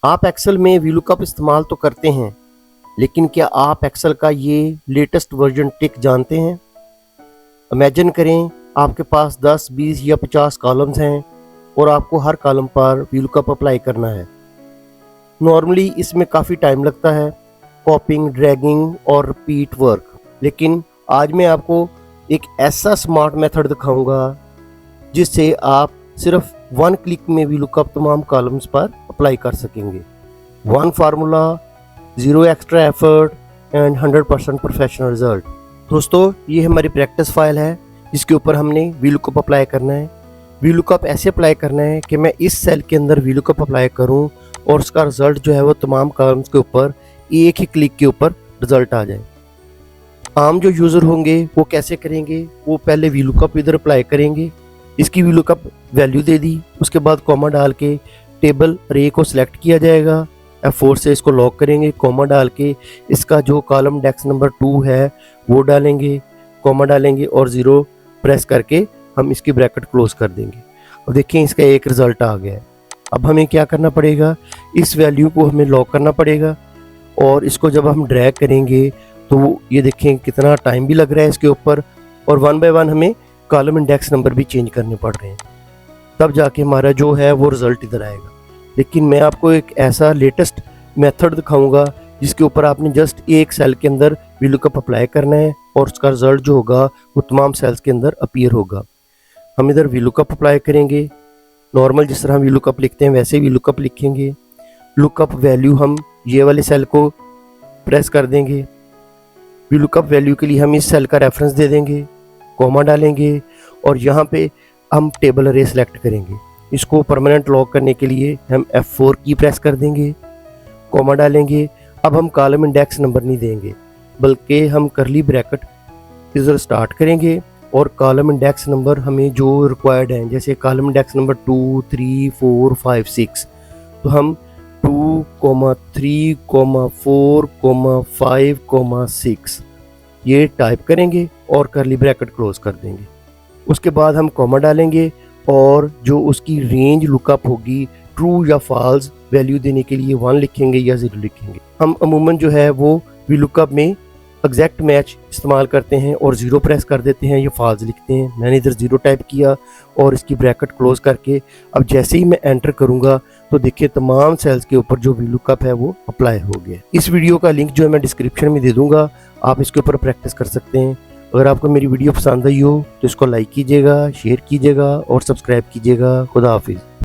आप एक्सेल में वीलुकअप इस्तेमाल तो करते हैं, लेकिन क्या आप एक्सेल का ये लेटेस्ट वर्जन टिक जानते हैं? इमेजिन करें आपके पास 10, 20 या 50 कॉलम्स हैं और आपको हर कॉलम पर वीलुकअप अप्लाई करना है। नॉर्मली इसमें काफ़ी टाइम लगता है, कॉपिंग, ड्रैगिंग और रिपीट वर्क। लेकिन आज मैं आपको एक ऐसा स्मार्ट मेथड दिखाऊंगा जिससे आप सिर्फ 1 क्लिक में वीलुकअप तमाम कॉलम्स पर अप्लाई कर सकेंगे। 1 formula, 0 extra effort and 100% professional result. दोस्तों, ये हमारी प्रैक्टिस फाइल है जिसके ऊपर हमने वीलुकअप अप्लाई करना है। वीलुकअप ऐसे अप्लाई करना है कि मैं इस सेल के अंदर वीलुकअप अप्लाई करूं और उसका रिजल्ट जो है वो तमाम कॉलम्स के ऊपर एक ही क्लिक के ऊपर रिजल्ट आ जाए। आम जो यूज़र होंगे वो कैसे करेंगे? वो पहले वीलुकअप इधर अप्लाई करेंगे, इसकी वीलुकअप वैल्यू दे दी, उसके बाद कॉमा डाल के टेबल अरे को सिलेक्ट किया जाएगा। F4 से इसको लॉक करेंगे, कॉमा डाल के इसका जो कॉलम इंडेक्स नंबर 2 है वो डालेंगे, कॉमा डालेंगे और 0 प्रेस करके हम इसकी ब्रैकेट क्लोज कर देंगे। और देखिए इसका एक रिजल्ट आ गया है। अब हमें क्या करना पड़ेगा, इस वैल्यू को हमें लॉक करना पड़ेगा और इसको जब हम ड्रैग करेंगे तो ये देखें कितना टाइम भी लग रहा है इसके ऊपर, और 1 बाय 1 हमें कॉलम इंडेक्स नंबर भी चेंज करने पड़ रहे हैं, तब जाके हमारा जो है वो रिज़ल्ट इधर आएगा। लेकिन मैं आपको एक ऐसा लेटेस्ट मेथड दिखाऊंगा जिसके ऊपर आपने जस्ट एक सेल के अंदर वीलुकअप अप्लाई करना है और उसका रिजल्ट जो होगा वो तमाम सेल्स के अंदर अपीयर होगा। हम इधर वीलुकअप अप्लाई करेंगे, नॉर्मल जिस तरह वीलुकअप लिखते हैं वैसे वीलुकअप लिखेंगे। लुकअप वैल्यू हम ये वाले सेल को प्रेस कर देंगे। वीलुकअप वैल्यू के लिए हम इस सेल का रेफरेंस दे देंगे, कॉमा डालेंगे और यहाँ पे हम टेबल अरे सेलेक्ट करेंगे। इसको परमानेंट लॉक करने के लिए हम F4 की प्रेस कर देंगे, कॉमा डालेंगे। अब हम कॉलम इंडेक्स नंबर नहीं देंगे, बल्कि हम करली ब्रैकेट इधर स्टार्ट करेंगे और कॉलम इंडेक्स नंबर हमें जो रिक्वायर्ड है, जैसे कॉलम इंडेक्स नंबर 2, 3, 4, 5, 6, तो हम 2, 3, 4, 5, 6 ये टाइप करेंगे और करली ब्रैकेट क्लोज कर देंगे। उसके बाद हम कॉमा डालेंगे और जो उसकी रेंज लुकअप होगी ट्रू या फॉल्स वैल्यू देने के लिए 1 लिखेंगे या 0 लिखेंगे। हम अमूमन जो है वो वीलुकअप में एग्जैक्ट मैच इस्तेमाल करते हैं और 0 प्रेस कर देते हैं या फॉल्स लिखते हैं। मैंने इधर 0 टाइप किया और इसकी ब्रैकेट क्लोज करके अब जैसे ही मैं एंटर करूंगा तो देखिए तमाम सेल्स के ऊपर जो वीलुकअप है वो अप्लाई हो गया। इस वीडियो का लिंक जो है मैं डिस्क्रिप्शन में दे दूंगा, आप इसके ऊपर प्रैक्टिस कर सकते हैं। अगर आपको मेरी वीडियो पसंद आई हो तो इसको लाइक कीजिएगा, शेयर कीजिएगा और सब्सक्राइब कीजिएगा। खुदा हाफिज़।